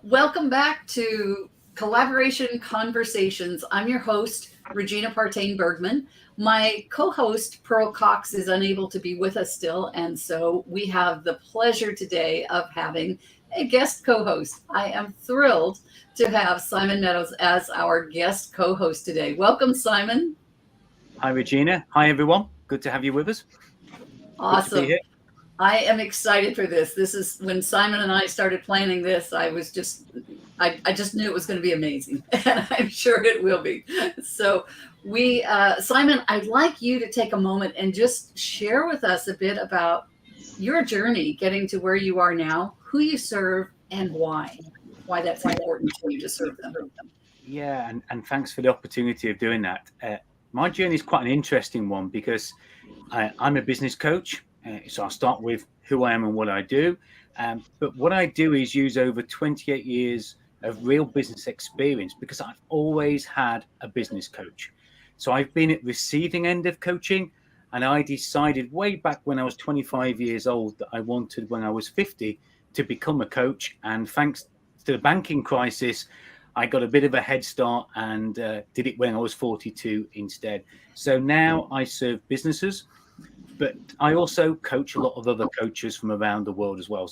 Welcome back to Collaboration Conversations. I'm your host, Regina Partain-Bergman. My co-host, Pearl Cox, is unable to be with us still, and so we have the pleasure today of having a guest co-host. I am thrilled to have Simon Meadows as our guest co-host today. Welcome, Simon. Hi, Regina. Hi, everyone. Good to have you with us. Awesome. I am excited for this. This is when Simon and I started planning this. I just knew it was going to be amazing, and I'm sure it will be. So Simon, I'd like you to take a moment and just share with us a bit about your journey getting to where you are now, who you serve, and why that's important to you to serve them. Yeah, and thanks for the opportunity of doing that. My journey is quite an interesting one because I'm a business coach. So I'll start with who I am and what I do. But what I do is use over 28 years of real business experience because I've always had a business coach. So I've been at the receiving end of coaching, and I decided way back when I was 25 years old that I wanted, when I was 50, to become a coach. And thanks to the banking crisis, I got a bit of a head start and did it when I was 42 instead. So now I serve businesses, but I also coach a lot of other coaches from around the world as well.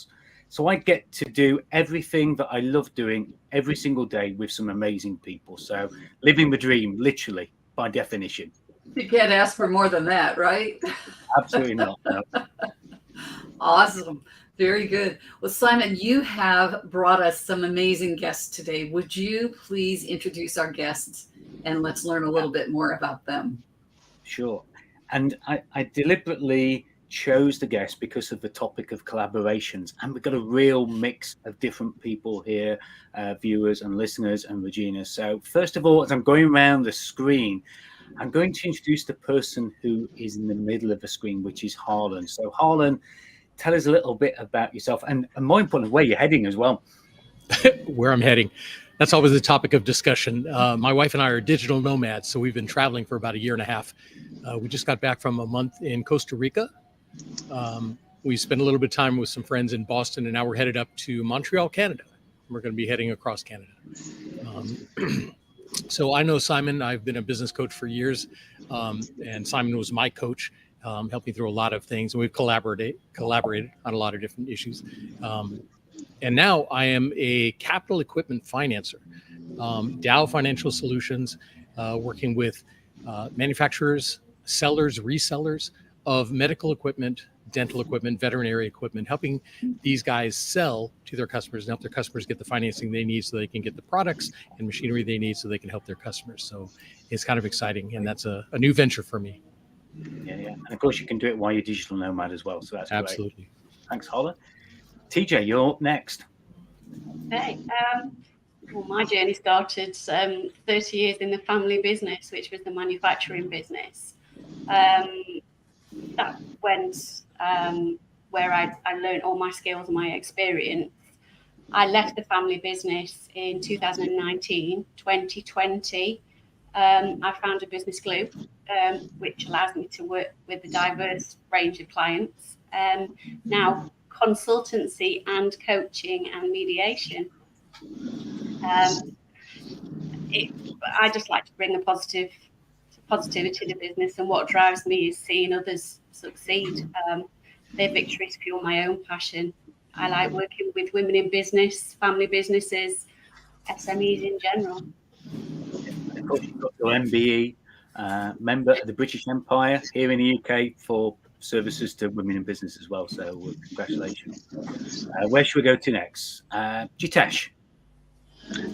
So I get to do everything that I love doing every single day with some amazing people. So living the dream, literally, by definition. You can't ask for more than that, right? Absolutely not. No. Awesome. Very good. Well, Simon, you have brought us some amazing guests today. Would you please introduce our guests and let's learn a little bit more about them? Sure. And I deliberately chose the guest because of the topic of collaborations. And we've got a real mix of different people here, viewers and listeners and Regina. So first of all, as I'm going around the screen, I'm going to introduce the person who is in the middle of the screen, which is Harlan. So Harlan, tell us a little bit about yourself and more importantly, where you're heading as well. Where I'm heading. That's always the topic of discussion. My wife and I are digital nomads, so we've been traveling for about a year and a half. We just got back from a month in Costa Rica. We spent a little bit of time with some friends in Boston, and now we're headed up to Montreal, Canada. We're going to be heading across Canada. So I know Simon. I've been a business coach for years, and Simon was my coach, helped me through a lot of things, and we've collaborated on a lot of different issues. And now I am a capital equipment financer, Dow Financial Solutions, working with manufacturers, sellers, resellers of medical equipment, dental equipment, veterinary equipment, helping these guys sell to their customers and help their customers get the financing they need so they can get the products and machinery they need so they can help their customers. So it's kind of exciting, and that's a new venture for me. Yeah. And of course, you can do it while you're digital nomad as well. So that's absolutely great. Thanks, Harlan. TJ, you're up next. Okay. Well, my journey started 30 years in the family business, which was the manufacturing business. That went where I learned all my skills and my experience. I left the family business in 2019, 2020. I found a business glue, which allows me to work with a diverse range of clients. Now, consultancy and coaching and mediation. I just like to bring the positivity to business, and what drives me is seeing others succeed. Their victories fuel my own passion. I like working with women in business, family businesses, SMEs in general. Of course, you've got your MBE, member of the British Empire here in the UK for services to women in business as well. So congratulations. Where should we go to next? Jitesh.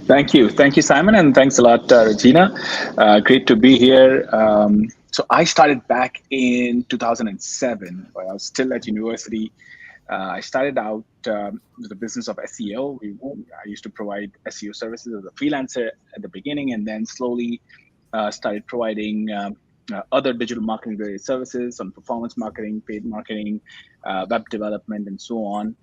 Thank you, Simon, and thanks a lot, Regina. Great to be here. So I started back in 2007 while I was still at university. I started out with the business of SEO. I used to provide SEO services as a freelancer at the beginning, and then slowly started providing other digital marketing related services on performance marketing, paid marketing, web development, and so on.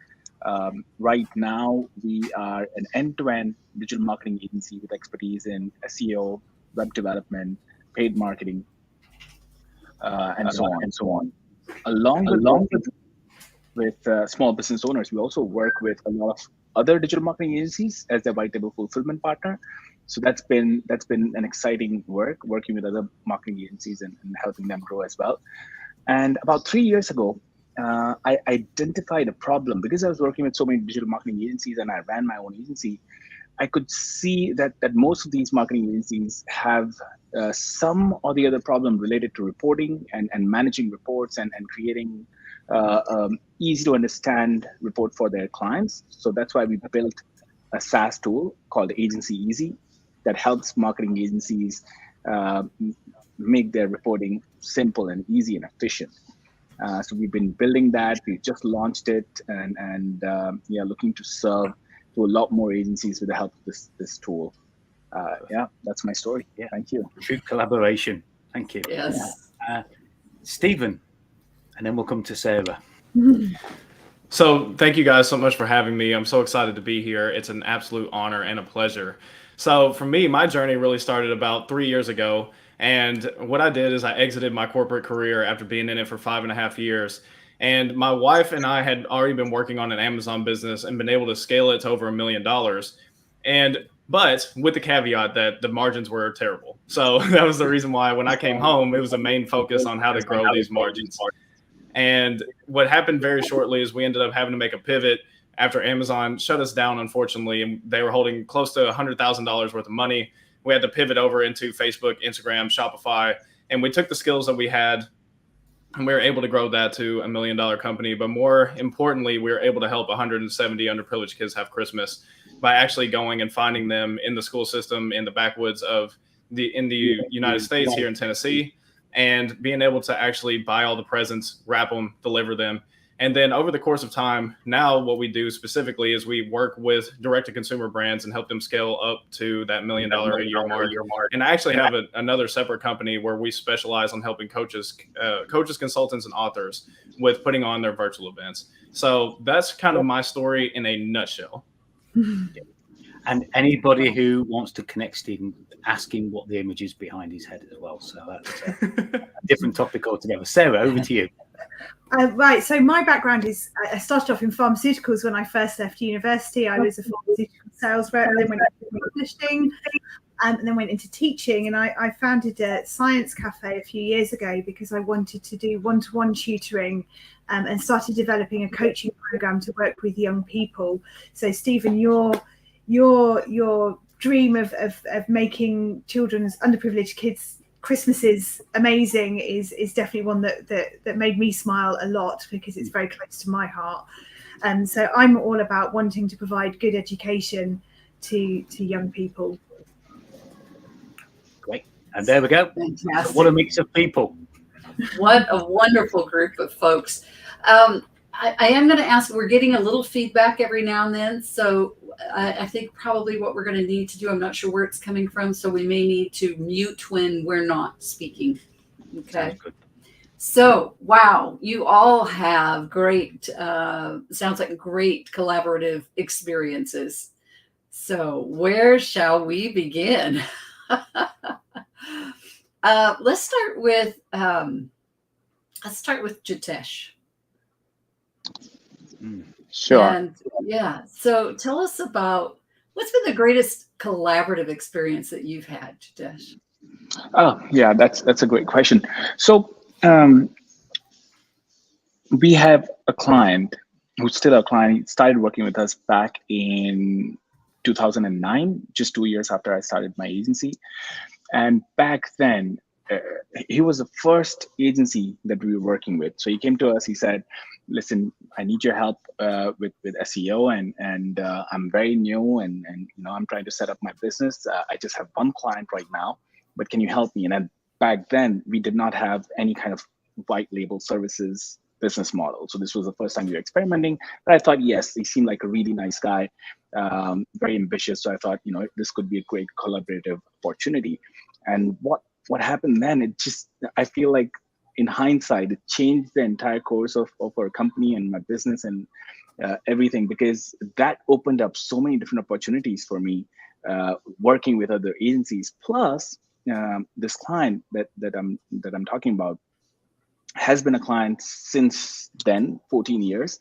Right now, we are an end-to-end digital marketing agency with expertise in SEO, web development, paid marketing, and so on. Along with with small business owners. We also work with a lot of other digital marketing agencies as their white label fulfillment partner. So that's been an exciting work, working with other marketing agencies and helping them grow as well. And about 3 years ago, I identified a problem because I was working with so many digital marketing agencies and I ran my own agency. I could see that most of these marketing agencies have some or the other problem related to reporting and managing reports and creating easy to understand report for their clients. So that's why we built a SaaS tool called Agency Easy that helps marketing agencies make their reporting simple and easy and efficient. So we've been building that. We just launched it and looking to serve to a lot more agencies with the help of this tool. That's my story. Yeah. Thank you. True collaboration. Thank you. Yes. Stephen, and then we'll come to Sarah. So thank you guys so much for having me. I'm so excited to be here. It's an absolute honor and a pleasure. So for me, my journey really started about 3 years ago. And what I did is I exited my corporate career after being in it for 5.5 years. And my wife and I had already been working on an Amazon business and been able to scale it to over $1 million. But with the caveat that the margins were terrible. So that was the reason why when I came home, it was a main focus on how to grow these margins. And what happened very shortly is we ended up having to make a pivot after Amazon shut us down, unfortunately, and they were holding close to $100,000 worth of money. We had to pivot over into Facebook, Instagram, Shopify, and we took the skills that we had and we were able to grow that to $1 million company. But more importantly, we were able to help 170 underprivileged kids have Christmas by actually going and finding them in the school system in the backwoods of the United States here in Tennessee, and being able to actually buy all the presents, wrap them, deliver them. And then over the course of time, now what we do specifically is we work with direct-to-consumer brands and help them scale up to that $1 million a year mark. And I actually have another separate company where we specialize on helping coaches, consultants, and authors with putting on their virtual events. So that's kind of my story in a nutshell. And anybody who wants to connect Stephen, asking what the image is behind his head as well. So that's a different topic altogether. Sarah, over to you. Right, so my background is I started off in pharmaceuticals when I first left university. I was a pharmaceutical sales rep, then went into publishing, and then went into teaching. And I founded a science cafe a few years ago because I wanted to do one-to-one tutoring, and started developing a coaching program to work with young people. So Stephen, your dream of making children's underprivileged kids Christmases amazing is definitely one that made me smile a lot because it's very close to my heart. And so I'm all about wanting to provide good education to young people. Great. And there we go. Fantastic. What a mix of people. What a wonderful group of folks. I am going to ask, we're getting a little feedback every now and then. So I think probably what we're going to need to do, I'm not sure where it's coming from, so we may need to mute when we're not speaking. Okay. So, wow, you all have great, sounds like great collaborative experiences. So where shall we begin? Let's start with Jitesh. Sure. And yeah, so tell us about what's been the greatest collaborative experience that you've had, Jitesh? Oh, yeah, that's a great question. So we have a client who's still a client. He started working with us back in 2009, just 2 years after I started my agency. And back then, he was the first agency that we were working with. So he came to us, he said, listen, I need your help with SEO and I'm very new and I'm trying to set up my business. I just have one client right now, but can you help me? And then back then we did not have any kind of white label services business model. So this was the first time we were experimenting, but I thought, yes, he seemed like a really nice guy, very ambitious. So I thought, this could be a great collaborative opportunity. And what happened then, I feel like in hindsight, it changed the entire course of our company and my business and everything, because that opened up so many different opportunities for me working with other agencies. Plus, this client that I'm talking about, has been a client since then, 14 years,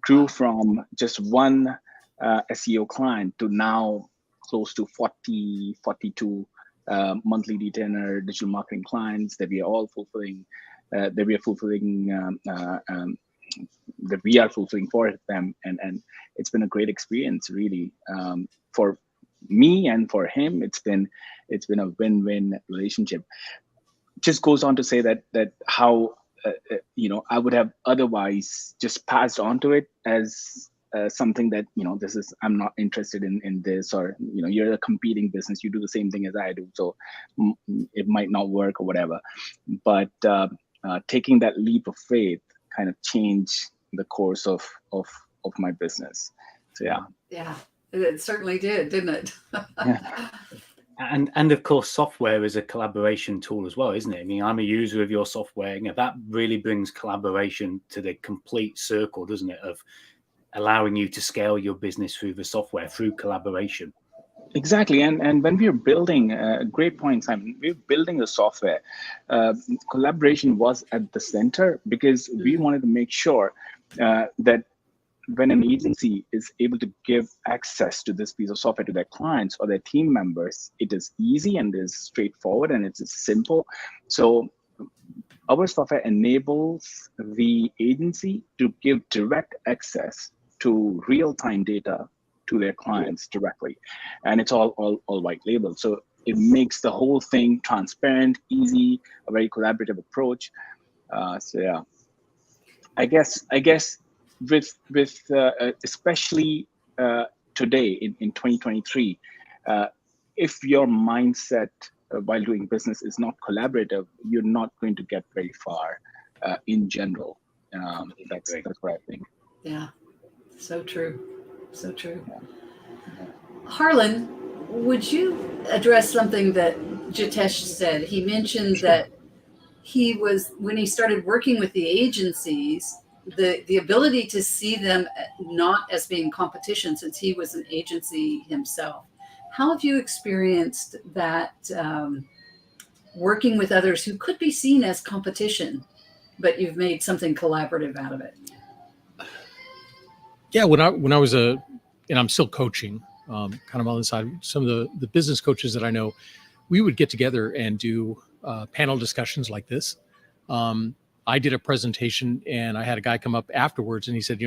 grew from just one SEO client to now close to 42 monthly retainer digital marketing clients that we are all fulfilling, that we are fulfilling for them. And it's been a great experience, really, for me and for him. It's been a win-win relationship. Just goes on to say that how I would have otherwise just passed on to it as something that, I'm not interested in this, or you're a competing business, you do the same thing as I do, so it might not work or whatever. But taking that leap of faith kind of changed the course of my business. So yeah, it certainly did, didn't it? Yeah. And of course, software is a collaboration tool as well, isn't it? I mean, I'm a user of your software. That really brings collaboration to the complete circle, doesn't it? Of allowing you to scale your business through the software, through collaboration. Exactly. And when we are building, great point, Simon, we're building the software. Collaboration was at the center because we wanted to make sure that when an agency is able to give access to this piece of software to their clients or their team members, it is easy and is straightforward and it's simple. So our software enables the agency to give direct access to real-time data to their clients directly. And it's all white label. So it makes the whole thing transparent, easy, a very collaborative approach. I guess with especially today in 2023, if your mindset while doing business is not collaborative, you're not going to get very far in general. That's what I think. Yeah, so true. So true. Harlan, would you address something that Jitesh said? He mentioned that when he started working with the agencies, the ability to see them not as being competition, since he was an agency himself. How have you experienced that, working with others who could be seen as competition, but you've made something collaborative out of it? Yeah, when I was and I'm still coaching, kind of on the side, some of the business coaches that I know, we would get together and do panel discussions like this. I did a presentation and I had a guy come up afterwards and he said,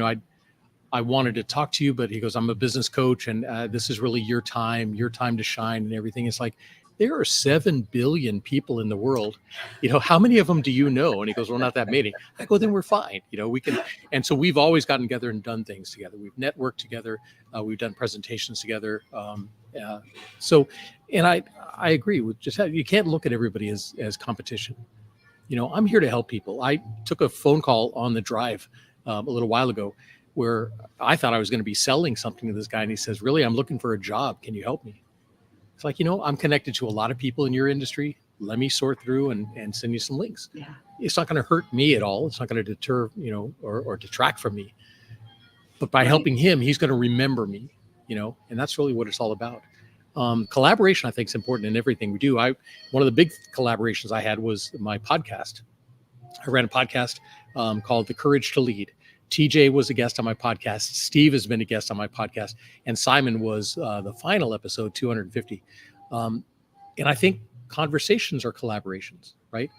I wanted to talk to you, but he goes, I'm a business coach and this is really your time to shine and everything. It's like, there are 7 billion people in the world. How many of them do you know? And he goes, well, not that many. I go, then we're fine. We can. And so we've always gotten together and done things together. We've networked together. We've done presentations together. And I agree with just you can't look at everybody as competition. I'm here to help people. I took a phone call on the drive a little while ago where I thought I was going to be selling something to this guy. And he says, really, I'm looking for a job. Can you help me? It's like, I'm connected to a lot of people in your industry. Let me sort through and send you some links. Yeah. It's not going to hurt me at all. It's not going to deter, or detract from me. But by helping him, he's going to remember me, and that's really what it's all about. Collaboration, I think, is important in everything we do. One of the big collaborations I had was my podcast. I ran a podcast called The Courage to Lead. TJ was a guest on my podcast. Steve has been a guest on my podcast. And Simon was the final episode, 250. And I think conversations are collaborations, right?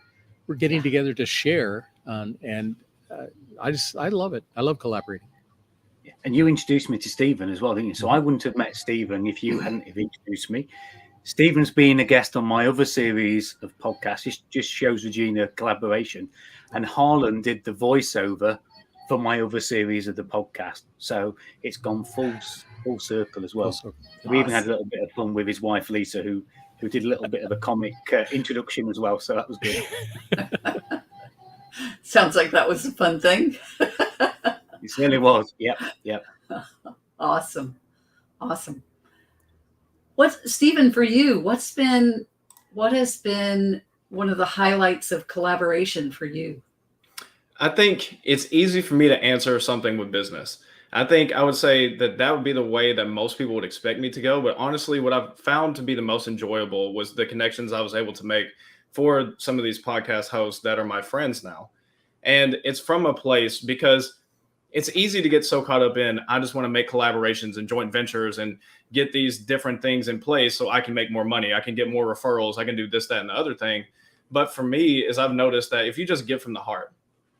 We're getting together to share. I love it. I love collaborating. And you introduced me to Stephen as well, didn't you? So I wouldn't have met Stephen if you hadn't have introduced me. Stephen's been a guest on my other series of podcasts. It just shows Regina collaboration. And Harlan did the voiceover for my other series of the podcast. So it's gone full circle as well. We even had a little bit of fun with his wife, Lisa, who did a little bit of a comic introduction as well. So that was good. Sounds like that was a fun thing. It certainly was. Yep. Awesome. Stephen, for you, what has been one of the highlights of collaboration for you? I think it's easy for me to answer something with business. I think I would say that would be the way that most people would expect me to go. But honestly, what I've found to be the most enjoyable was the connections I was able to make for some of these podcast hosts that are my friends now. And it's from a place because it's easy to get so caught up in, I just want to make collaborations and joint ventures and get these different things in place so I can make more money. I can get more referrals. I can do this, that, and the other thing. But for me, is I've noticed that if you just give from the heart,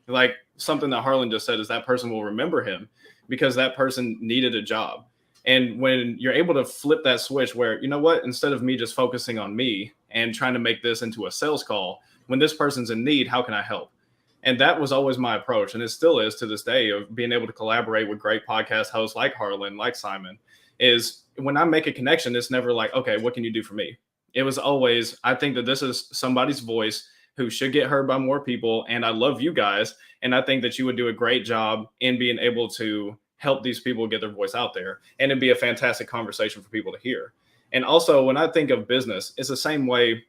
like something that Harlan just said, is that person will remember him because that person needed a job. And when you're able to flip that switch where, you know what, instead of me just focusing on me and trying to make this into a sales call, when this person's in need, how can I help? And that was always my approach. And it still is to this day, of being able to collaborate with great podcast hosts like Harlan, like Simon, is when I make a connection, it's never like, okay, what can you do for me? It was always, I think that this is somebody's voice who should get heard by more people. And I love you guys. And I think that you would do a great job in being able to help these people get their voice out there. And it'd be a fantastic conversation for people to hear. And also, when I think of business, it's the same way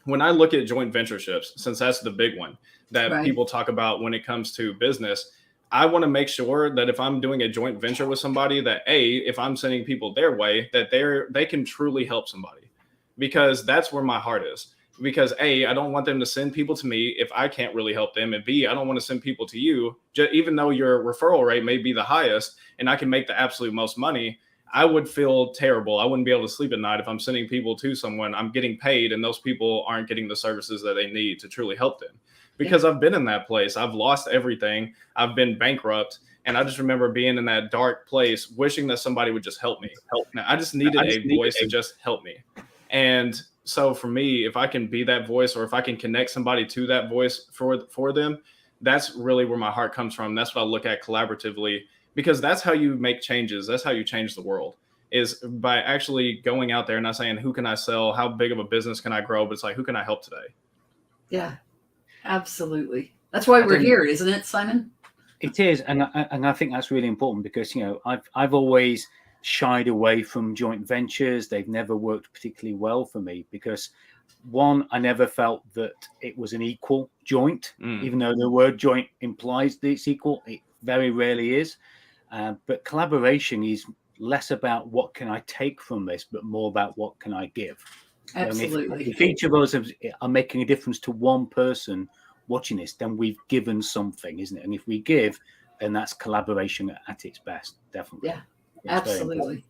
when I look at joint ventureships, since that's the big one that people talk about when it comes to business. I want to make sure that if I'm doing a joint venture with somebody, that if I'm sending people their way, that they can truly help somebody, because that's where my heart is. Because I don't want them to send people to me if I can't really help them. And B, I don't want to send people to you, even though your referral rate may be the highest and I can make the absolute most money. I would feel terrible. I wouldn't be able to sleep at night if I'm sending people to someone, I'm getting paid, and those people aren't getting the services that they need to truly help them. Because I've been in that place. I've lost everything. I've been bankrupt. And I just remember being in that dark place, wishing that somebody would just help me. Now, I just needed a voice to just help me. And so for me, if I can be that voice, or if I can connect somebody to that voice for them, that's really where my heart comes from. That's what I look at collaboratively, because that's how you make changes. That's how you change the world, is by actually going out there and not saying, who can I sell? How big of a business can I grow? But it's like, who can I help today? Yeah, absolutely. That's why we're here, isn't it, Simon? It is. And I think that's really important, because, I've always shied away from joint ventures. They've never worked particularly well for me because, one, I never felt that it was an equal joint, even though the word joint implies that it's equal. It very rarely is. But collaboration is less about what can I take from this, but more about what can I give. Absolutely. If each of us are making a difference to one person watching this, then we've given something, isn't it? And if we give, then that's collaboration at its best, definitely. Yeah. Absolutely.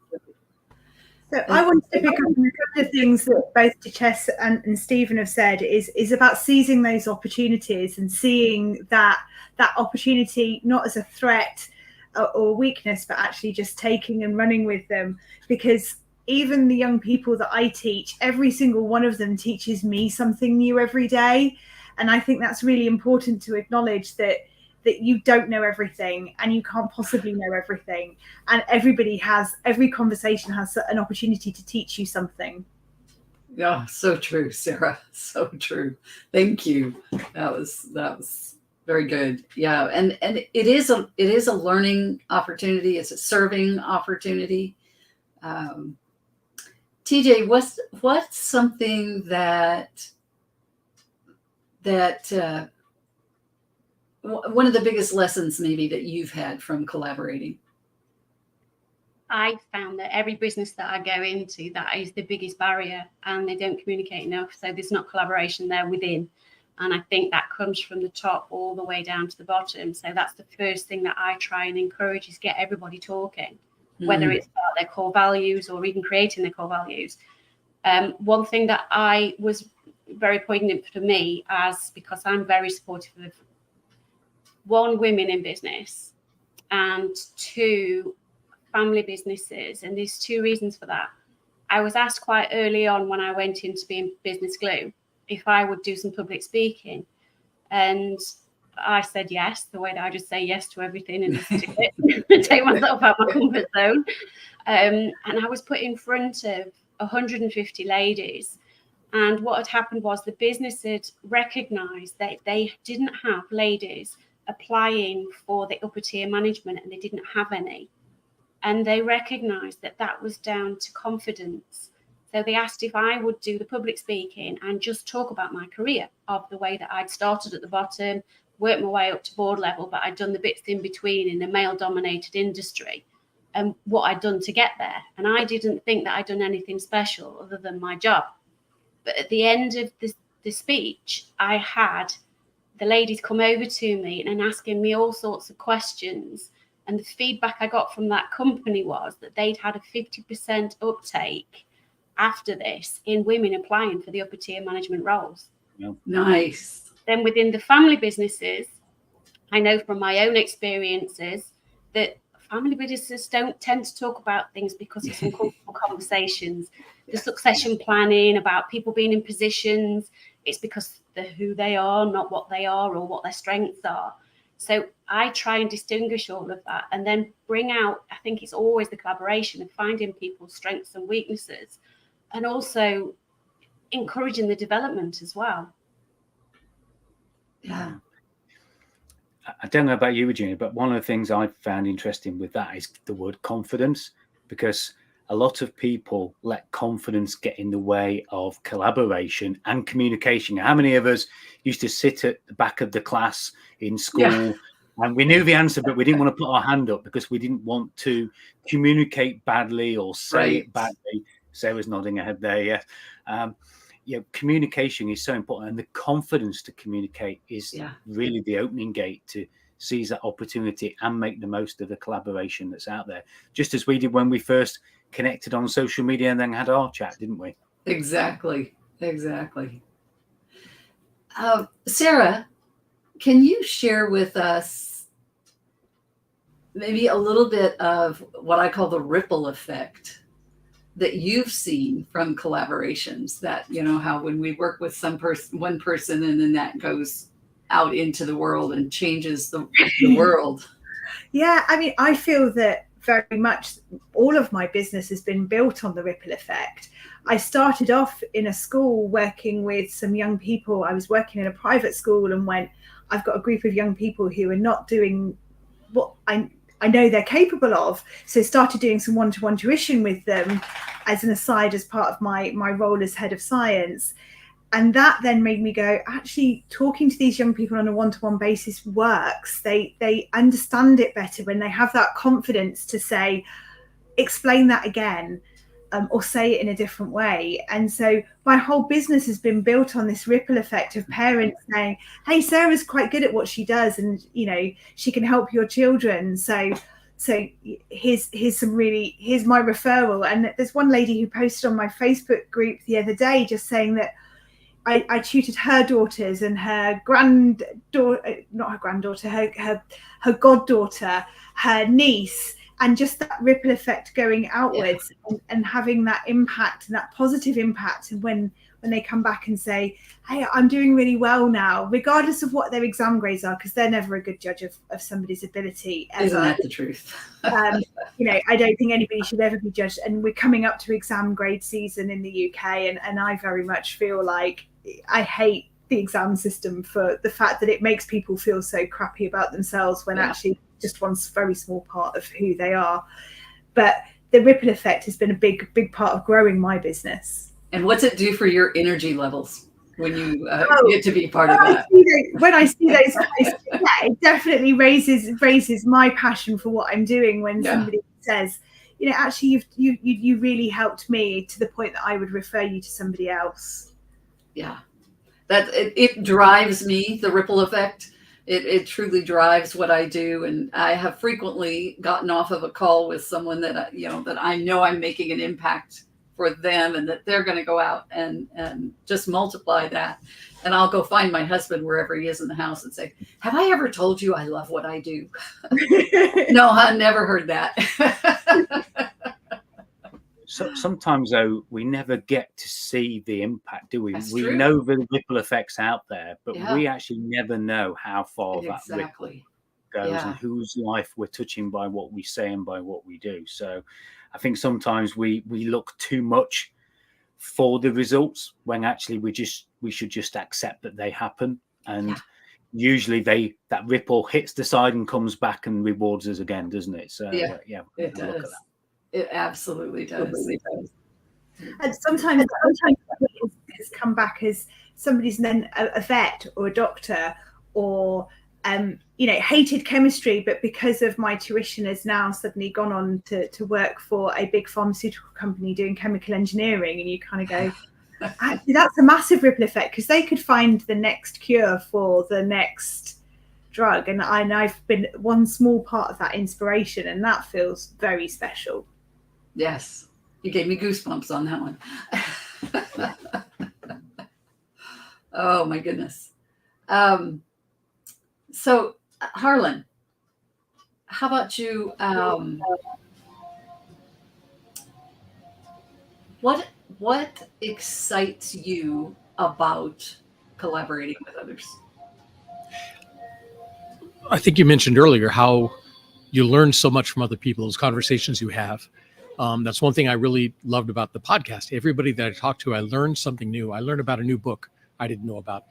So I wanted to pick up on a couple of things that both Jitesh and Stephen have said is about seizing those opportunities and seeing that opportunity not as a threat or weakness, but actually just taking and running with them. Because even the young people that I teach, every single one of them teaches me something new every day. And I think that's really important to acknowledge that you don't know everything and you can't possibly know everything. And every conversation has an opportunity to teach you something. Yeah, so true, Sarah. So true. Thank you. That was very good. Yeah. And it is a learning opportunity. It's a serving opportunity. TJ, what's something that one of the biggest lessons maybe that you've had from collaborating? I found that every business that I go into, that is the biggest barrier, and they don't communicate enough. So there's not collaboration there within. And I think that comes from the top all the way down to the bottom. So that's the first thing that I try and encourage, is get everybody talking, whether it's about their core values or even creating their core values. One thing that I was very poignant for me, because I'm very supportive of, one, women in business, and two, family businesses. And there's two reasons for that. I was asked quite early on when I went into being Business Glue if I would do some public speaking. And I said yes, the way that I just say yes to everything and just do it, take myself out of my comfort zone. And I was put in front of 150 ladies. And what had happened was the business had recognised that they didn't have ladies applying for the upper tier management, and they didn't have any. And they recognised that was down to confidence. So they asked if I would do the public speaking and just talk about my career, of the way that I'd started at the bottom, worked my way up to board level, but I'd done the bits in between in a male-dominated industry, and what I'd done to get there. And I didn't think that I'd done anything special other than my job. But at the end of the speech, I had the ladies come over to me and asking me all sorts of questions. And the feedback I got from that company was that they'd had a 50% uptake after this in women applying for the upper tier management roles. Nice. Then within the family businesses, I know from my own experiences that family businesses don't tend to talk about things because of some comfortable conversations. The succession planning about people being in positions, it's because they're who they are, not what they are or what their strengths are. So I try and distinguish all of that and then bring out, I think it's always the collaboration of finding people's strengths and weaknesses and also encouraging the development as well. Yeah. I don't know about you, Regina, but one of the things I've found interesting with that is the word confidence, because a lot of people let confidence get in the way of collaboration and communication. How many of us used to sit at the back of the class in school and we knew the answer, but we didn't want to put our hand up because we didn't want to communicate badly or say it badly. Sarah's nodding her head there, yes. Communication is so important, and the confidence to communicate is really the opening gate to seize that opportunity and make the most of the collaboration that's out there. Just as we did when we first connected on social media and then had our chat, didn't we? Exactly. Sarah, can you share with us maybe a little bit of what I call the ripple effect that you've seen from collaborations, that, how when we work with one person and then that goes out into the world and changes the world? Yeah, I mean, I feel that very much all of my business has been built on the ripple effect. I started off in a school working with some young people. I was working in a private school and went, I've got a group of young people who are not doing what I know they're capable of. So started doing some one-to-one tuition with them as an aside, as part of my role as head of science. And that then made me go, actually, talking to these young people on a one-to-one basis works. They understand it better when they have that confidence to say, explain that again, or say it in a different way. And so my whole business has been built on this ripple effect of parents saying, hey, Sarah's quite good at what she does, and she can help your children. So here's my referral. And there's one lady who posted on my Facebook group the other day just saying that I tutored her daughters and her her goddaughter, her niece, and just that ripple effect going outwards and having that impact and that positive impact. And when they come back and say, hey, I'm doing really well now, regardless of what their exam grades are, because they're never a good judge of somebody's ability ever. Isn't that the truth? I don't think anybody should ever be judged. And we're coming up to exam grade season in the UK, and I very much feel like I hate the exam system for the fact that it makes people feel so crappy about themselves when actually just one very small part of who they are. But the ripple effect has been a big part of growing my business. And what's it do for your energy levels when you get to be part of that? When I see those guys, it definitely raises my passion for what I'm doing. When somebody says, actually, you really helped me to the point that I would refer you to somebody else. Yeah, that it drives me, the ripple effect. It truly drives what I do. And I have frequently gotten off of a call with someone that I know I'm making an impact for them, and that they're going to go out and just multiply that. And I'll go find my husband wherever he is in the house and say, have I ever told you I love what I do? No, I never heard that. So sometimes, though, we never get to see the impact, do we? That's we true. know the ripple effects out there, but we actually never know how far that ripple goes and whose life we're touching by what we say and by what we do. So I think sometimes we look too much for the results when actually we should just accept that they happen. And usually that ripple hits the side and comes back and rewards us again, doesn't it? So it does. Look at that. It absolutely does. And sometimes it's come back as somebody's then a vet or a doctor or hated chemistry, but because of my tuition has now suddenly gone on to work for a big pharmaceutical company doing chemical engineering. And you kind of go, Actually, that's a massive ripple effect, because they could find the next cure for the next drug, and I've been one small part of that inspiration, and that feels very special. Yes, you gave me goosebumps on that one. Oh my goodness. So Harlan, how about you? What excites you about collaborating with others? I think you mentioned earlier how you learn so much from other people, those conversations you have. That's one thing I really loved about the podcast. Everybody that I talked to, I learned something new. I learned about a new book I didn't know about,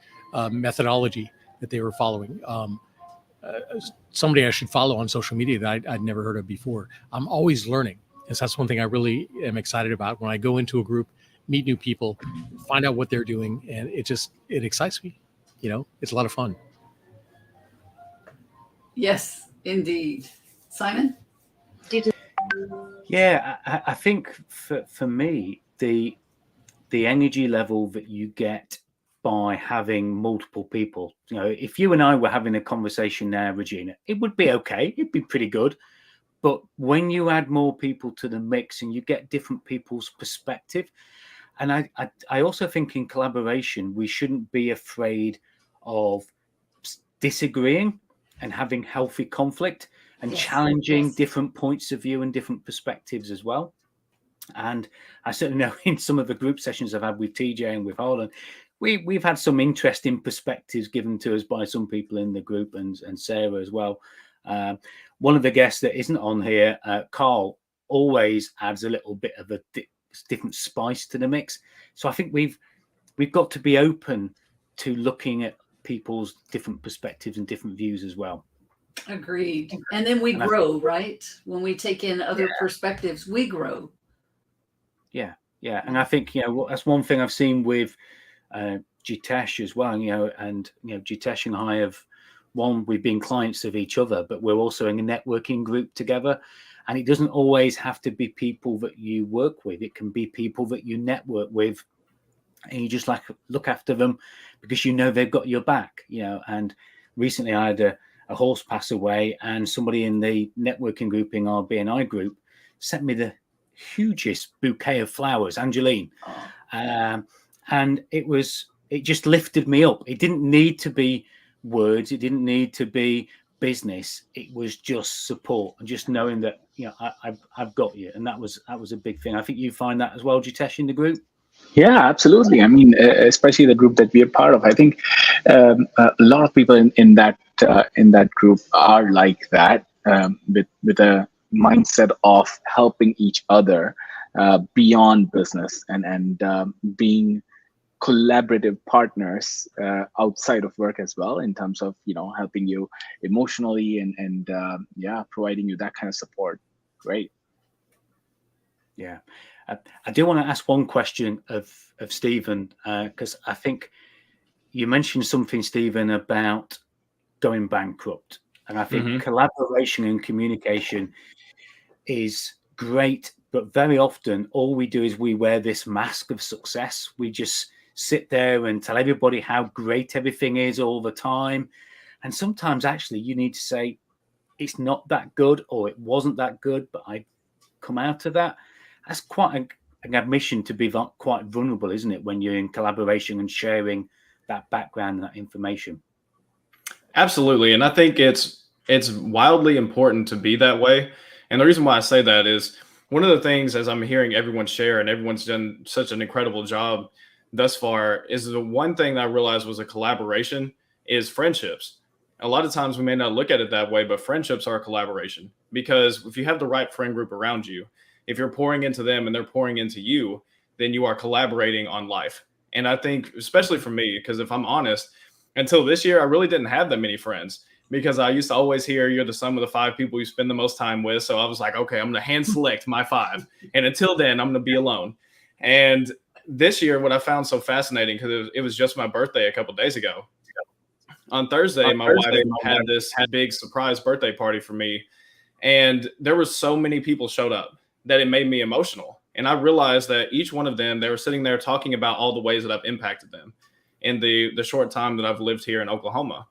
methodology that they were following. Somebody I should follow on social media that I'd never heard of before. I'm always learning. And so that's one thing I really am excited about when I go into a group, meet new people, find out what they're doing. And it excites me. It's a lot of fun. Yes, indeed. Simon? Yeah, I think for me, the energy level that you get by having multiple people, if you and I were having a conversation now, Regina, it would be okay. It'd be pretty good. But when you add more people to the mix and you get different people's perspective, and I also think in collaboration, we shouldn't be afraid of disagreeing and having healthy conflict and challenging different points of view and different perspectives as well. And I certainly know in some of the group sessions I've had with TJ and with Harlan, we've had some interesting perspectives given to us by some people in the group, and Sarah as well. One of the guests that isn't on here, Carl, always adds a little bit of a different spice to the mix. So I think we've got to be open to looking at people's different perspectives and different views as well. Agreed. And then we grow, right? When we take in other perspectives, we grow. Yeah. And I think, that's one thing I've seen with Jitesh as well, and Jitesh and I we've been clients of each other, but we're also in a networking group together. And it doesn't always have to be people that you work with. It can be people that you network with, and you just look after them because they've got your back. And recently I had a horse pass away, and somebody in the networking group in our BNI group sent me the hugest bouquet of flowers, Angeline. And it just lifted me up. It didn't need to be words. It didn't need to be business. It was just support and just knowing that, I've got you. And that was a big thing. I think you find that as well, Jitesh, in the group. Yeah, absolutely. I mean, especially the group that we are part of. I think a lot of people in that group are like that, with a mindset of helping each other beyond business and being collaborative partners outside of work as well, in terms of helping you emotionally and providing you that kind of support. Great. Yeah. I do want to ask one question of Stephen, because I think you mentioned something, Stephen, about going bankrupt. And I think collaboration and communication is great, but very often all we do is we wear this mask of success. We just sit there and tell everybody how great everything is all the time. And sometimes actually you need to say, it's not that good, or it wasn't that good, but I come out of that. That's quite an admission to be quite vulnerable, isn't it, when you're in collaboration and sharing that background and that information? Absolutely. And I think it's wildly important to be that way. And the reason why I say that is one of the things, as I'm hearing everyone share, and everyone's done such an incredible job thus far, is the one thing that I realized was a collaboration is friendships. A lot of times we may not look at it that way, but friendships are a collaboration, because if you have the right friend group around you, if you're pouring into them and they're pouring into you, then you are collaborating on life. And I think, especially for me, because if I'm honest, until this year, I really didn't have that many friends, because I used to always hear you're the sum of the 5 people you spend the most time with. So I was like, okay, I'm going to hand select my 5. And until then, I'm going to be alone. And this year, what I found so fascinating, because it was just my birthday a couple of days ago. On Thursday, my wife had this big surprise birthday party for me. And there were so many people showed up that it made me emotional. And I realized that each one of them, they were sitting there talking about all the ways that I've impacted them in the short time that I've lived here in Oklahoma.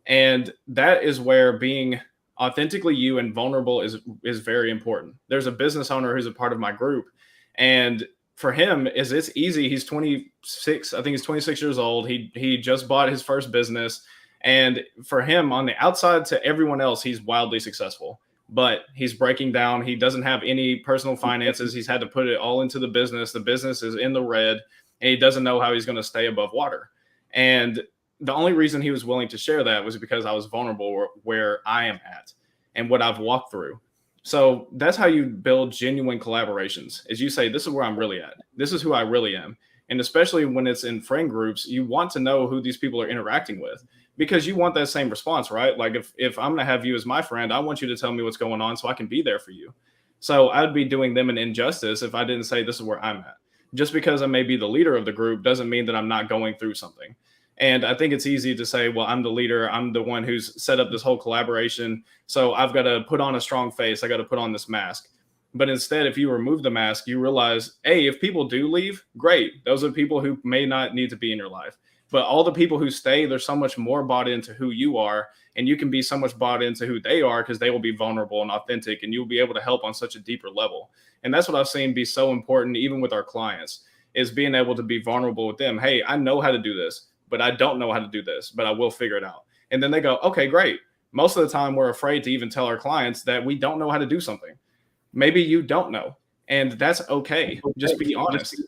And that is where being authentically you and vulnerable is very important. There's a business owner who's a part of my group, and for him, it's easy. He's 26. I think he's 26 years old. He just bought his first business. And for him, on the outside to everyone else, he's wildly successful. But he's breaking down. He doesn't have any personal finances. He's had to put it all into the business. The business is in the red, and he doesn't know how he's going to stay above water. And the only reason he was willing to share that was because I was vulnerable where I am at and what I've walked through. So that's how you build genuine collaborations, is you say, this is where I'm really at. This is who I really am. And especially when it's in friend groups, you want to know who these people are interacting with, because you want that same response, right? Like if I'm going to have you as my friend, I want you to tell me what's going on so I can be there for you. So I'd be doing them an injustice if I didn't say, this is where I'm at. Just because I may be the leader of the group doesn't mean that I'm not going through something. And I think it's easy to say, well, I'm the leader. I'm the one who's set up this whole collaboration. So I've got to put on a strong face. I got to put on this mask. But instead, if you remove the mask, you realize, hey, if people do leave, great. Those are people who may not need to be in your life. But all the people who stay, they're so much more bought into who you are. And you can be so much bought into who they are because they will be vulnerable and authentic. And you'll be able to help on such a deeper level. And that's what I've seen be so important, even with our clients, is being able to be vulnerable with them. Hey, I know how to do this, but I don't know how to do this, but I will figure it out. And then they go, okay, great. Most of the time we're afraid to even tell our clients that we don't know how to do something. Maybe you don't know, and that's okay. Just be honest.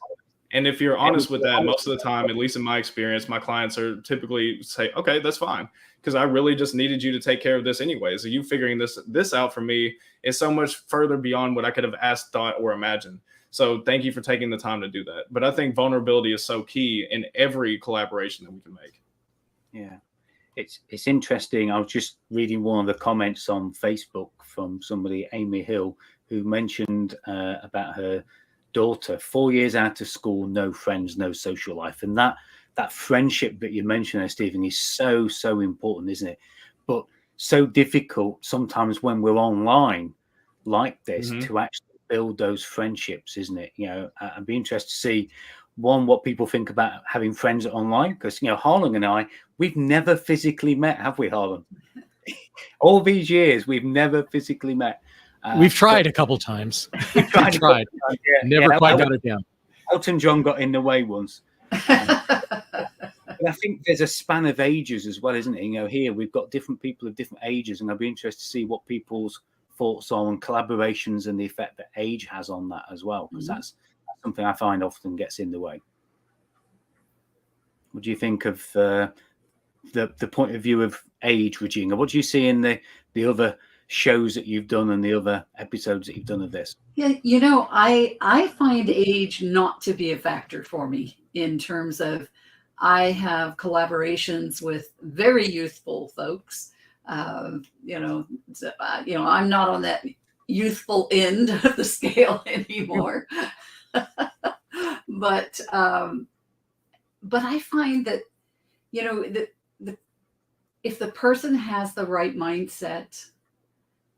And if you're honest with that, most of the time, at least in my experience, my clients are typically say, okay, that's fine. Because I really just needed you to take care of this anyway. So you figuring this out for me is so much further beyond what I could have asked, thought, or imagined. So thank you for taking the time to do that. But I think vulnerability is so key in every collaboration that we can make. Yeah, it's interesting. I was just reading one of the comments on Facebook from somebody, Amy Hill, who mentioned about her daughter, 4 years out of school, no friends, no social life. And that friendship that you mentioned there, Stephen, is so important, isn't it? But so difficult sometimes when we're online like this to actually build those friendships, isn't it? You know, I'd be interested to see what people think about having friends online, because, you know, Harlan and I, we've never physically met, have we, Harlan? All these years, we've never physically met. We've tried a couple times. We've tried. Never quite got it down. Elton John got in the way once. But I think there's a span of ages as well, isn't it? You know, here we've got different people of different ages, and I'd be interested to see what people's thoughts on collaborations and the effect that age has on that as well, because that's something I find often gets in the way. What do you think of the point of view of age, Regina? What do you see in the other shows that you've done and the other episodes that you've done of this? Yeah, you know, I find age not to be a factor for me in terms of I have collaborations with very youthful folks. I'm not on that youthful end of the scale anymore. But I find that, you know, if the person has the right mindset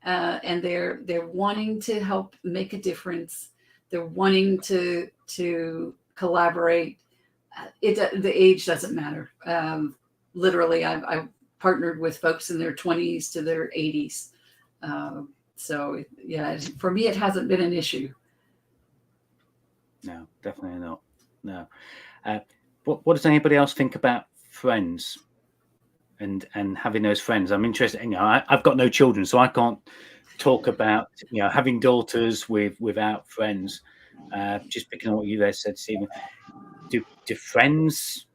and they're wanting to help make a difference, they're wanting to collaborate, the age doesn't matter. Literally, I've partnered with folks in their 20s to their 80s. So yeah, for me, it hasn't been an issue. No, definitely not. No. What does anybody else think about friends and having those friends? I'm interested. You know, I've got no children, so I can't talk about, you know, having daughters without friends. Just picking on what you guys said, Stephen. Do friends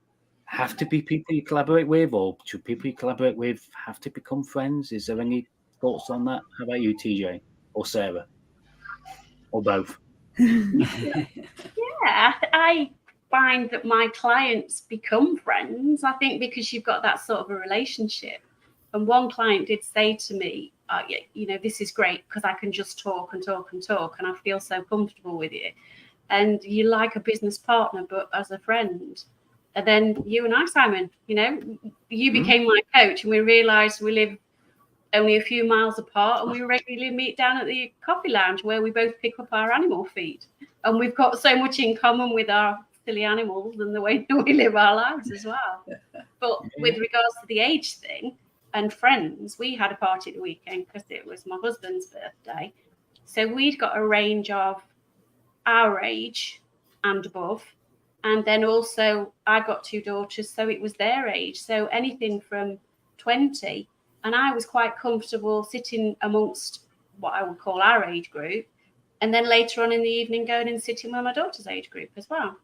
have to be people you collaborate with, or should people you collaborate with have to become friends? Is there any thoughts on that? How about you, TJ, or Sarah, or both? Yeah, I find that my clients become friends, I think, because you've got that sort of a relationship. And one client did say to me, you know, this is great because I can just talk and talk and talk, and I feel so comfortable with you. And you like a business partner, but as a friend. And then you and I, Simon, you know, you became my coach, and we realized we live only a few miles apart, and we regularly meet down at the coffee lounge where we both pick up our animal feed. And we've got so much in common with our silly animals and the way that we live our lives as well. But with regards to the age thing and friends, we had a party the weekend because it was my husband's birthday. So we'd got a range of our age and above. And then also I got 2 daughters, so it was their age. So anything from 20. And I was quite comfortable sitting amongst what I would call our age group. And then later on in the evening, going and sitting with my daughter's age group as well.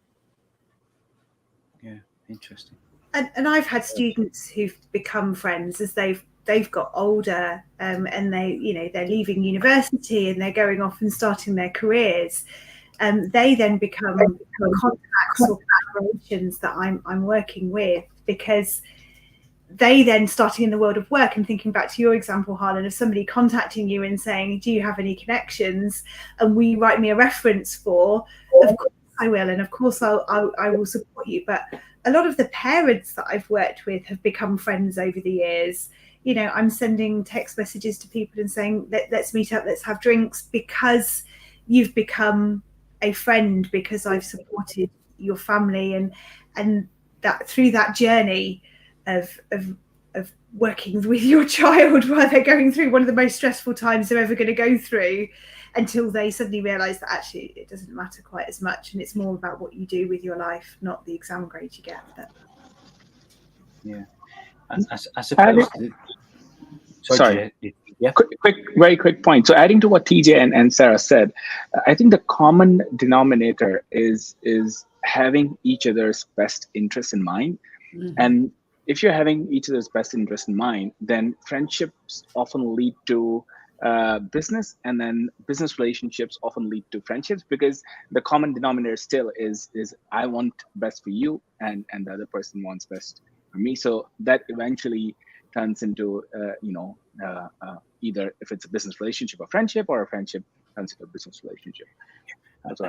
Yeah, interesting. And I've had students who've become friends as they've got older, and they're leaving university and they're going off and starting their careers. They then become contacts or collaborations that I'm working with, because they then starting in the world of work, and thinking back to your example, Harlan, of somebody contacting you and saying, do you have any connections? And will you write me a reference for? Of course I will. And of course I will support you. But a lot of the parents that I've worked with have become friends over the years. You know, I'm sending text messages to people and saying, let's meet up, let's have drinks, because you've become a friend, because I've supported your family, and that through that journey of working with your child while they're going through one of the most stressful times they're ever going to go through, until they suddenly realize that actually it doesn't matter quite as much, and it's more about what you do with your life, not the exam grade you get. But yeah, I suppose. Sorry. Yeah. Very quick point. So adding to what TJ and Sarah said, I think the common denominator is having each other's best interests in mind. Mm-hmm. And if you're having each other's best interests in mind, then friendships often lead to business, and then business relationships often lead to friendships, because the common denominator still is I want best for you, and the other person wants best for me. So that eventually turns into either, if it's a business relationship, a friendship, or a friendship turns into a business relationship.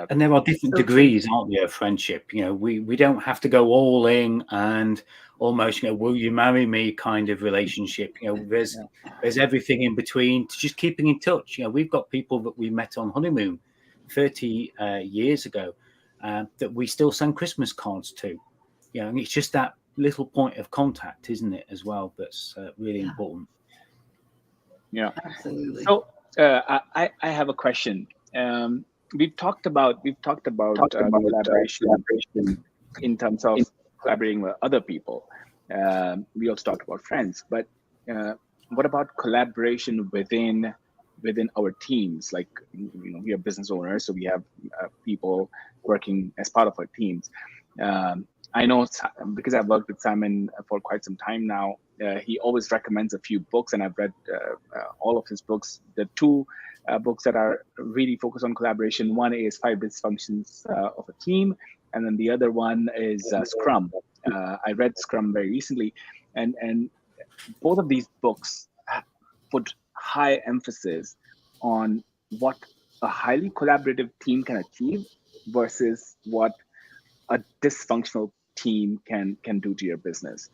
And there are different degrees, aren't there, of friendship? You know, we don't have to go all in and almost, will you marry me kind of relationship. You know, there's everything in between, to just keeping in touch. You know, we've got people that we met on honeymoon 30 years ago that we still send Christmas cards to. You know, and it's just that little point of contact, isn't it, as well, that's really important. Yeah, absolutely. So I have a question. We've talked about collaboration in terms of collaborating with other people. We also talked about friends, but what about collaboration within our teams? Like, we are business owners, so we have people working as part of our teams. I know, because I've worked with Simon for quite some time now, he always recommends a few books, and I've read all of his books. The 2 books that are really focused on collaboration, one is 5 Dysfunctions of a Team, and then the other one is Scrum. I read Scrum very recently, and both of these books put high emphasis on what a highly collaborative team can achieve versus what a dysfunctional team can do to your business.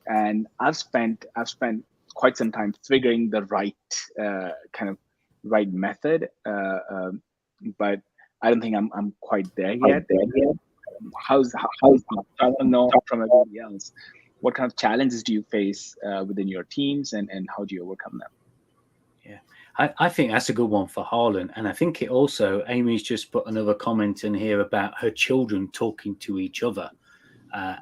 And I've spent quite some time figuring the right right method, but I don't think I'm quite there yet. How's I want to know from everybody else, what kind of challenges do you face within your teams, and how do you overcome them? Yeah, I think that's a good one for Harlan. And I think it also, Amy's just put another comment in here about her children talking to each other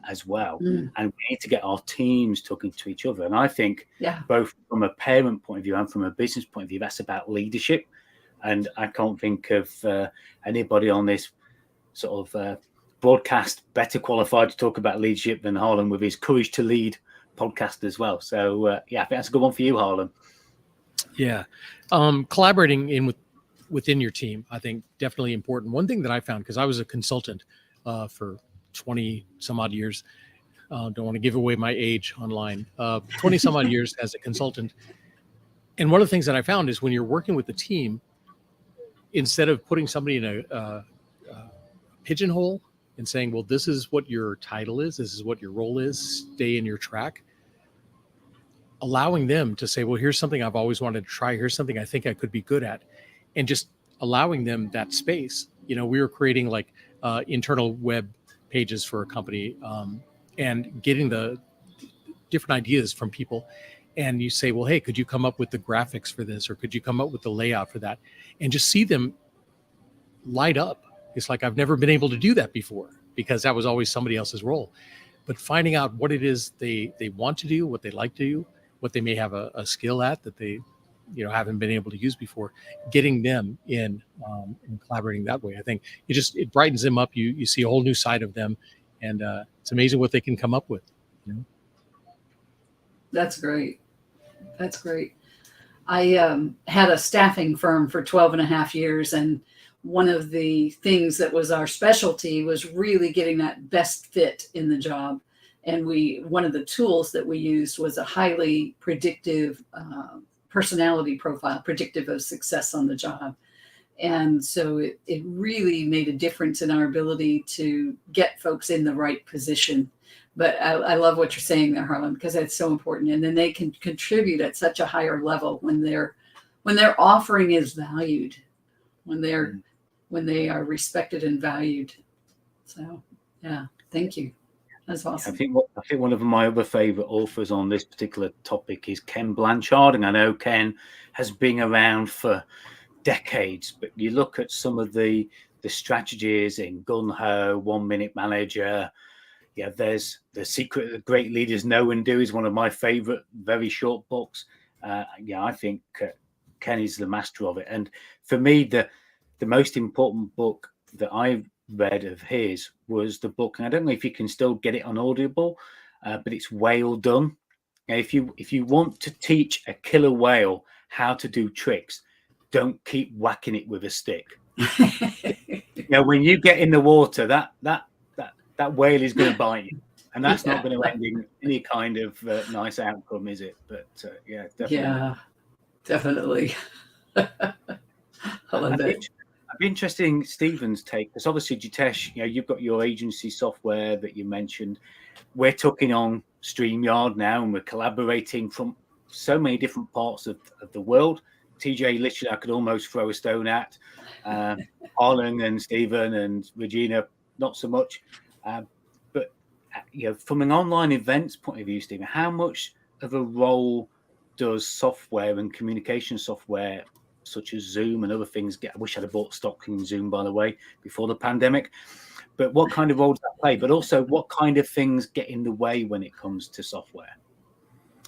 as well. And we need to get our teams talking to each other. And I think both from a parent point of view and from a business point of view, that's about leadership. And I can't think of anybody on this sort of broadcast better qualified to talk about leadership than Harlan, with his Courage to Lead podcast as well. So I think that's a good one for you, Harlan. Yeah. Collaborating within your team, I think definitely important. One thing that I found, because I was a consultant for 20 some odd years, don't want to give away my age online, 20 some odd years as a consultant. And one of the things that I found is when you're working with the team, instead of putting somebody in a pigeonhole and saying, well, this is what your title is, this is what your role is, stay in your track. allowing them to say, well, here's something I've always wanted to try. Here's something I think I could be good at. And just allowing them that space. You know, we were creating like internal web pages for a company and getting the different ideas from people. And you say, well, hey, could you come up with the graphics for this? Or could you come up with the layout for that? And just see them light up. It's like, I've never been able to do that before because that was always somebody else's role. But finding out what it is they want to do, what they like to do, what they may have a skill at that they, you know, haven't been able to use before, getting them in and collaborating that way. I think it brightens them up. You see a whole new side of them, and it's amazing what they can come up with. You know? That's great. That's great. I had a staffing firm for 12 and a half years, and one of the things that was our specialty was really getting that best fit in the job. And one of the tools that we used was a highly predictive personality profile, predictive of success on the job. And so it really made a difference in our ability to get folks in the right position. But I love what you're saying there, Harlan, because that's so important. And then they can contribute at such a higher level when their offering is valued, when they are respected and valued. So yeah, thank you. That's awesome. I think one of my other favorite authors on this particular topic is Ken Blanchard, and I know Ken has been around for decades. But you look at some of the strategies in Gun Ho, 1 Minute Manager. Yeah, there's The Secret that Great Leaders Know and Do is one of my favorite, very short books. I think Ken is the master of it. And for me, the most important book that I've read of his was the book, and I don't know if you can still get it on Audible, but it's Whale Done. Now, if you want to teach a killer whale how to do tricks, don't keep whacking it with a stick. When you get in the water, that whale is going to bite you, and that's not going to end in any kind of nice outcome, is it? But definitely. Yeah, definitely. I love it. I'd be interested in Stephen's take, because obviously, Jitesh, you've got your agency software that you mentioned. We're talking on StreamYard now, and we're collaborating from so many different parts of the world. TJ, literally, I could almost throw a stone at. Harlan and Stephen and Regina, not so much. But from an online events point of view, Stephen, how much of a role does software and communication software such as Zoom and other things get? I wish I'd have bought stock in Zoom, by the way, before the pandemic. But what kind of role does that play? But also, what kind of things get in the way when it comes to software?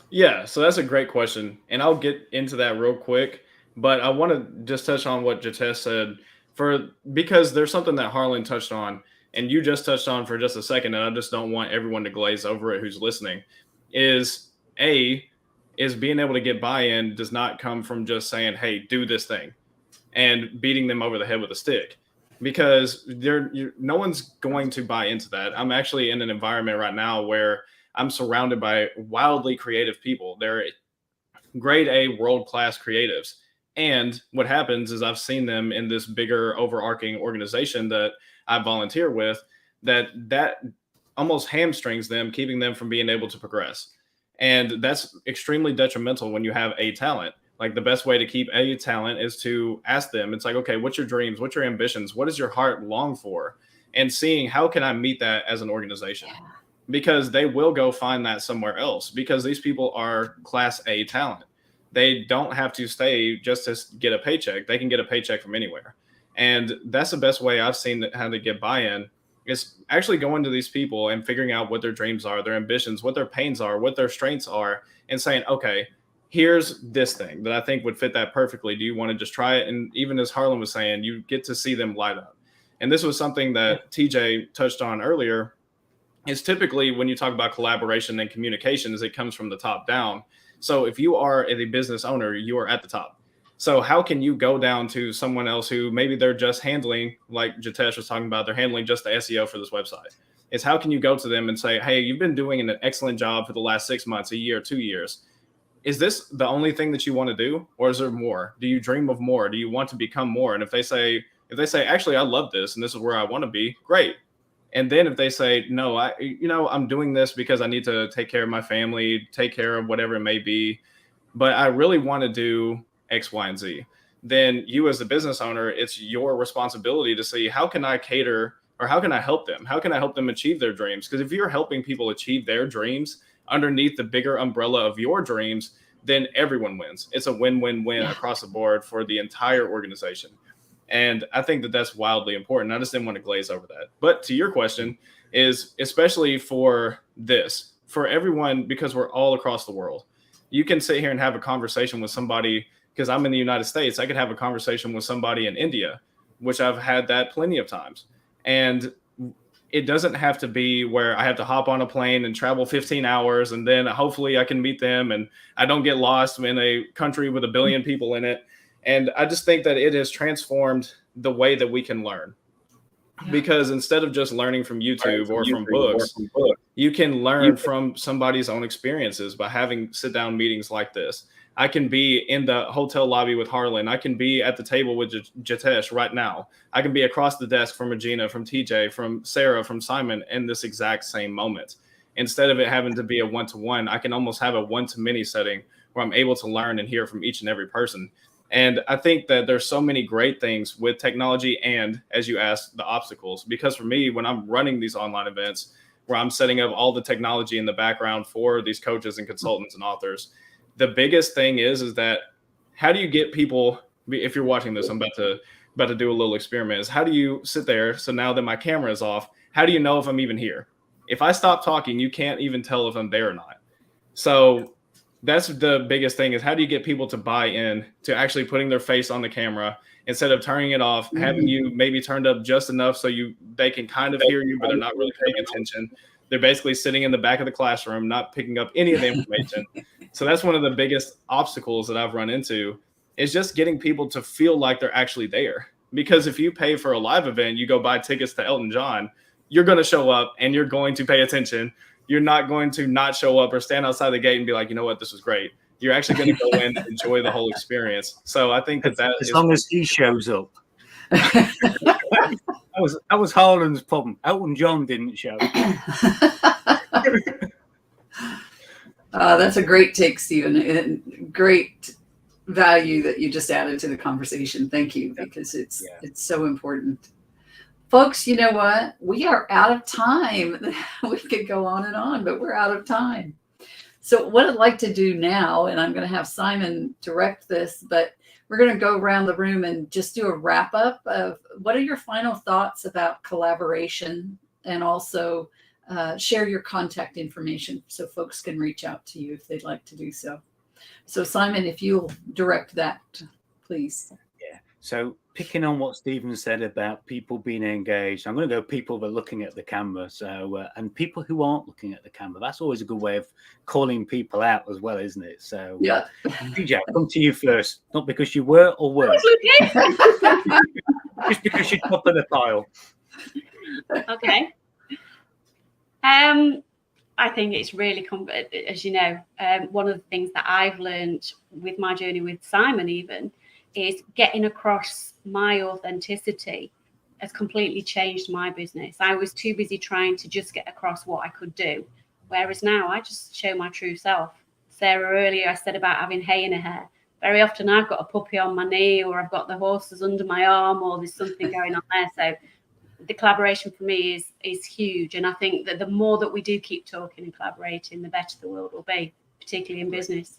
Yeah, so that's a great question. And I'll get into that real quick. But I want to just touch on what Jitesh said, because there's something that Harlan touched on, and you just touched on for just a second, and I just don't want everyone to glaze over it who's listening, is being able to get buy-in does not come from just saying, hey, do this thing, and beating them over the head with a stick, because no one's going to buy into that. I'm actually in an environment right now where I'm surrounded by wildly creative people. They're grade A, world-class creatives. And what happens is I've seen them in this bigger overarching organization that I volunteer with, that almost hamstrings them, keeping them from being able to progress. And that's extremely detrimental when you have a talent. Like, the best way to keep a talent is to ask them. It's like, okay, what's your dreams? What's your ambitions? What does your heart long for? And seeing, how can I meet that as an organization? Because they will go find that somewhere else, because these people are class A talent. They don't have to stay just to get a paycheck. They can get a paycheck from anywhere. And that's the best way I've seen how to get buy-in, is actually going to these people and figuring out what their dreams are, their ambitions, what their pains are, what their strengths are, and saying, okay, here's this thing that I think would fit that perfectly. Do you want to just try it? And even as Harlan was saying, you get to see them light up. And this was something that TJ touched on earlier, is typically when you talk about collaboration and communications, it comes from the top down. So if you are a business owner, you are at the top. So how can you go down to someone else who maybe they're just handling, like Jitesh was talking about, they're handling just the SEO for this website? It's how can you go to them and say, hey, you've been doing an excellent job for the last 6 months, a year, 2 years. Is this the only thing that you want to do? Or is there more? Do you dream of more? Do you want to become more? And if they say, actually, I love this and this is where I want to be, great. And then if they say, no, I'm doing this because I need to take care of my family, take care of whatever it may be, but I really want to do X, Y, and Z, then you as the business owner, it's your responsibility to see, how can I cater, or how can I help them? How can I help them achieve their dreams? Because if you're helping people achieve their dreams underneath the bigger umbrella of your dreams, then everyone wins. It's a win-win-win across the board for the entire organization. And I think that that's wildly important. I just didn't want to glaze over that. But to your question, is especially for this, for everyone, because we're all across the world, you can sit here and have a conversation with somebody, because I'm in the United States, I could have a conversation with somebody in India, which I've had that plenty of times. And it doesn't have to be where I have to hop on a plane and travel 15 hours and then hopefully I can meet them and I don't get lost in a country with 1 billion people in it. And I just think that it has transformed the way that we can learn. Because instead of just learning from YouTube or from books, you can learn from somebody's own experiences by having sit-down meetings like this. I can be in the hotel lobby with Harlan. I can be at the table with Jitesh right now. I can be across the desk from Regina, from TJ, from Sarah, from Simon in this exact same moment. Instead of it having to be a one-to-one, I can almost have a one-to-many setting where I'm able to learn and hear from each and every person. And I think that there's so many great things with technology and, as you asked, the obstacles. Because for me, when I'm running these online events where I'm setting up all the technology in the background for these coaches and consultants and authors, the biggest thing is that how do you get people, if you're watching this, I'm about to do a little experiment, is how do you sit there? So now that my camera is off, how do you know if I'm even here? If I stop talking, you can't even tell if I'm there or not. So that's the biggest thing, is how do you get people to buy in to actually putting their face on the camera instead of turning it off, having you maybe turned up just enough so they can kind of hear you, but they're not really paying attention. They're basically sitting in the back of the classroom, not picking up any of the information. So that's one of the biggest obstacles that I've run into, is just getting people to feel like they're actually there. Because if you pay for a live event, you go buy tickets to Elton John, you're going to show up and you're going to pay attention. You're not going to not show up or stand outside the gate and be like, you know what, this was great. You're actually going to go in and enjoy the whole experience. So I think that as long as he shows up. that was Harlan's problem. Elton John didn't show. That's a great take, Stephen. Great value that you just added to the conversation. Thank you, because it's so important. Folks, you know what? We are out of time. We could go on and on, but we're out of time. So what I'd like to do now, and I'm going to have Simon direct this, but we're going to go around the room and just do a wrap up of what are your final thoughts about collaboration, and also share your contact information so folks can reach out to you if they'd like to do so. So Simon, if you'll direct that, please. Yeah. So picking on what Stephen said about people being engaged, I'm going to go people that are looking at the camera. So and people who aren't looking at the camera, that's always a good way of calling people out as well, isn't it? So yeah, DJ, I'll come to you first, not because you were or weren't, just because you're top of the pile. Okay. I think it's really, as you know, one of the things that I've learned with my journey with Simon even is getting across my authenticity has completely changed my business. I was too busy trying to just get across what I could do, whereas now I just show my true self. Sarah, earlier I said about having hay in her hair. Very often I've got a puppy on my knee, or I've got the horses under my arm, or there's something going on there. So the collaboration for me is huge. And I think that the more that we do keep talking and collaborating, the better the world will be, particularly in business.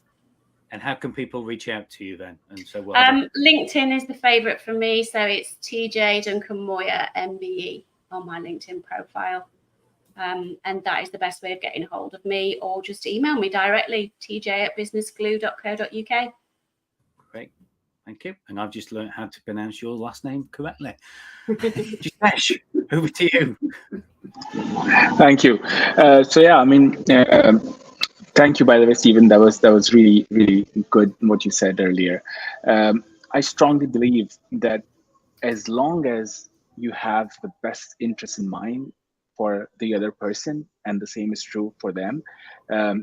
And how can people reach out to you then? And so LinkedIn is the favorite for me. So it's TJ Duncan Moir MBE on my LinkedIn profile. And that is the best way of getting a hold of me, or just email me directly, tj@businessglue.co.uk. Great. Thank you. And I've just learned how to pronounce your last name correctly. Jitesh, over to you. Thank you. Thank you, by the way, Stephen. That was really, really good what you said earlier. I strongly believe that as long as you have the best interest in mind for the other person, and the same is true for them,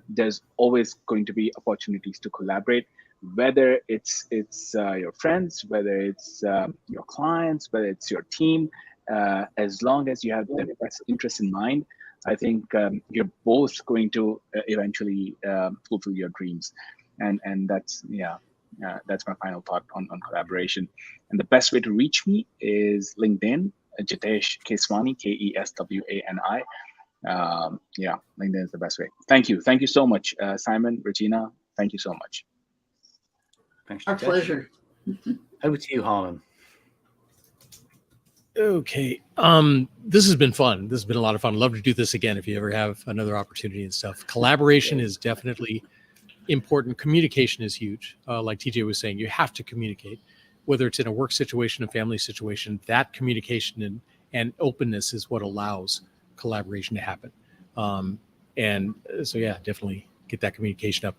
there's always going to be opportunities to collaborate, whether it's your friends, whether it's your clients, whether it's your team. as long as you have the best interest in mind, I think you're both going to eventually fulfill your dreams. And that's that's my final thought on collaboration. And the best way to reach me is LinkedIn, Jitesh Keswani, Keswani. LinkedIn is the best way. Thank you so much, Simon, Regina. Thank you so much. Thanks, Our Jitesh. pleasure. Over to you, Harlan. Okay. This has been fun. This has been a lot of fun. Love to do this again if you ever have another opportunity and stuff. Collaboration is definitely important. Communication is huge. Like TJ was saying, you have to communicate, whether it's in a work situation, a family situation. That communication and openness is what allows collaboration to happen. And so, yeah, definitely get that communication up.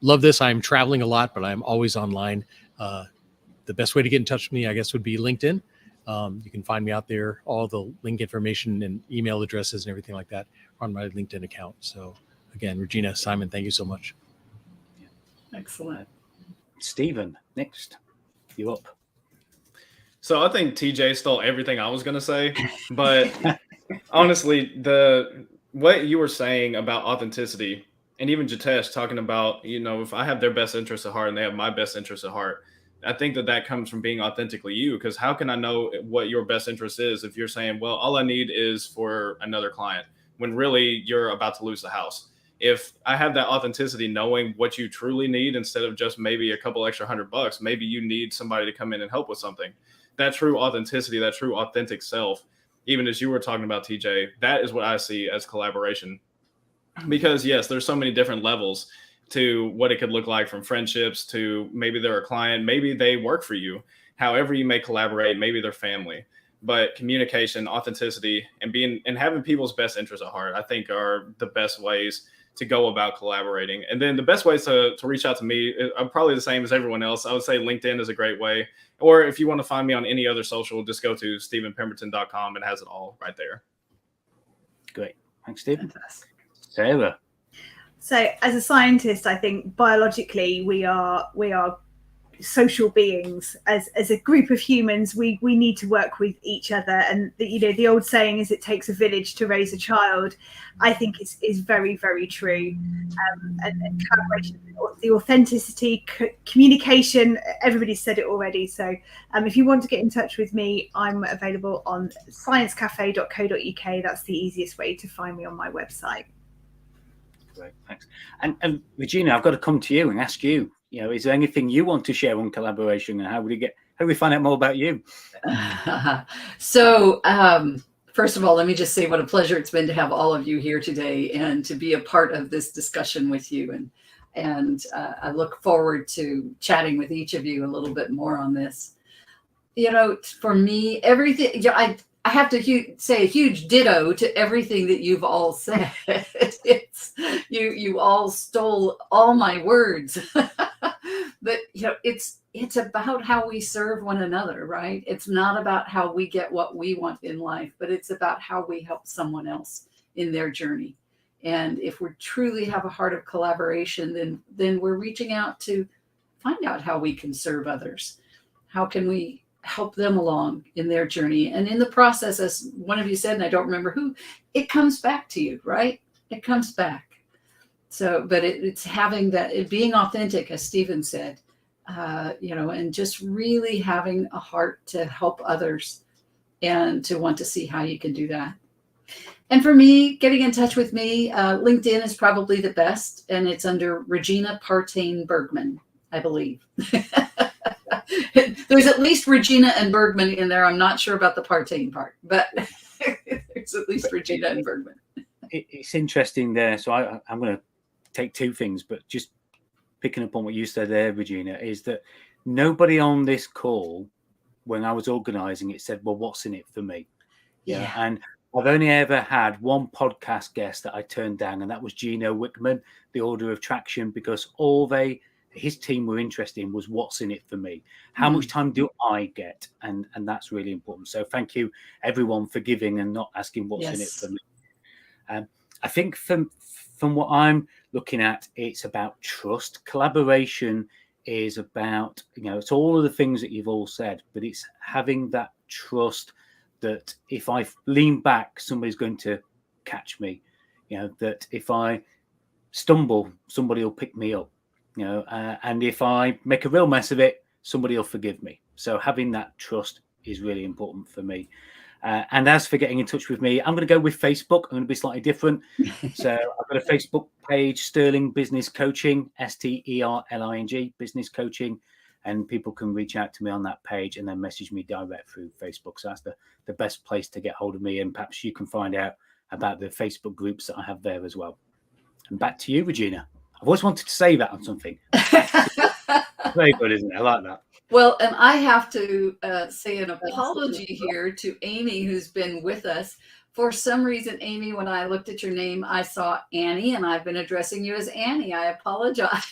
Love this. I'm traveling a lot, but I'm always online. The best way to get in touch with me, I guess, would be LinkedIn. You can find me out there. All the link information and email addresses and everything like that are on my LinkedIn account. So again, Regina, Simon, thank you so much. Excellent. Stephen, next. You up? So I think TJ stole everything I was going to say, but honestly, what you were saying about authenticity, and even Jitesh talking about, if I have their best interests at heart and they have my best interests at heart, I think that comes from being authentically you. Because how can I know what your best interest is if you're saying, well, all I need is for another client, when really you're about to lose the house? If I have that authenticity, knowing what you truly need instead of just maybe a couple extra $100, maybe you need somebody to come in and help with something. That true authenticity, that true authentic self, even as you were talking about, TJ, that is what I see as collaboration. Because yes, there's so many different levels to what it could look like, from friendships to maybe they're a client, maybe they work for you, however you may collaborate, maybe they're family. But communication, authenticity, and having people's best interests at heart, I think are the best ways to go about collaborating. And then the best ways to reach out to me are probably the same as everyone else. I would say LinkedIn is a great way. Or if you want to find me on any other social, just go to stephenpemberton.com. It has it all right there. Great. Thanks, Stephen. Fantastic. Sarah. So as a scientist, I think biologically we are social beings. As a group of humans, we need to work with each other. And the old saying is, it takes a village to raise a child. I think is very, very true. And collaboration, the authenticity, communication, everybody's said it already. So if you want to get in touch with me, I'm available on sciencecafe.co.uk. That's the easiest way to find me on my website. Great, thanks. And Regina, I've got to come to you and ask you, is there anything you want to share on collaboration, and how do we find out more about you? So first of all, let me just say what a pleasure it's been to have all of you here today and to be a part of this discussion with you. And I look forward to chatting with each of you a little bit more on this. For me, everything, I have to say a huge ditto to everything that you've all said. You all stole all my words. But it's about how we serve one another, right? It's not about how we get what we want in life, but it's about how we help someone else in their journey. And if we truly have a heart of collaboration, then we're reaching out to find out how we can serve others. How can we help them along in their journey? And in the process, as one of you said, and I don't remember who, it comes back to you, right? It comes back. So, but it's having that, it being authentic, as Stephen said, and just really having a heart to help others and to want to see how you can do that. And for me, getting in touch with me, LinkedIn is probably the best, and it's under Regina Partain Bergman, I believe. There's at least Regina and Bergman in there. I'm not sure about the Partain part, but there's at least Regina and Bergman. It's interesting there. So I'm going to take two things, but just picking up on what you said there, Regina, is that nobody on this call, when I was organizing it, said, well, what's in it for me? Yeah. And I've only ever had one podcast guest that I turned down, and that was Gino Wickman, The Order of Traction, because his team were interested in was what's in it for me. How much time do I get? And that's really important. So thank you, everyone, for giving and not asking what's in it for me. I think from what I'm looking at, it's about trust. Collaboration is about, it's all of the things that you've all said, but it's having that trust that if I lean back, somebody's going to catch me. That if I stumble, somebody will pick me up. And if I make a real mess of it, somebody will forgive me. So having that trust is really important for me. And as for getting in touch with me, I'm going to go with Facebook. I'm going to be slightly different. So I've got a Facebook page, Sterling Business Coaching, STERLING, Business Coaching. And people can reach out to me on that page and then message me direct through Facebook. So that's the best place to get hold of me. And perhaps you can find out about the Facebook groups that I have there as well. And back to you, Regina. I've always wanted to say that on something. Very good, isn't it? I like that. Well, and I have to say an apology here to Amy, who's been with us. For some reason, Amy, when I looked at your name, I saw Annie, and I've been addressing you as Annie. I apologize.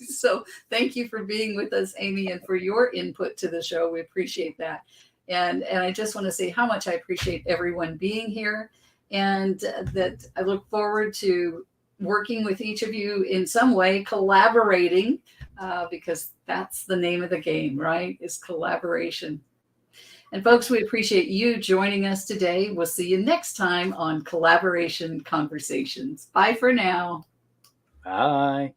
So thank you for being with us, Amy, and for your input to the show. We appreciate that. And I just want to say how much I appreciate everyone being here, and that I look forward to working with each of you in some way, collaborating, because that's the name of the game, right? Is collaboration. And folks, we appreciate you joining us today. We'll see you next time on Collaboration Conversations. Bye for now. Bye.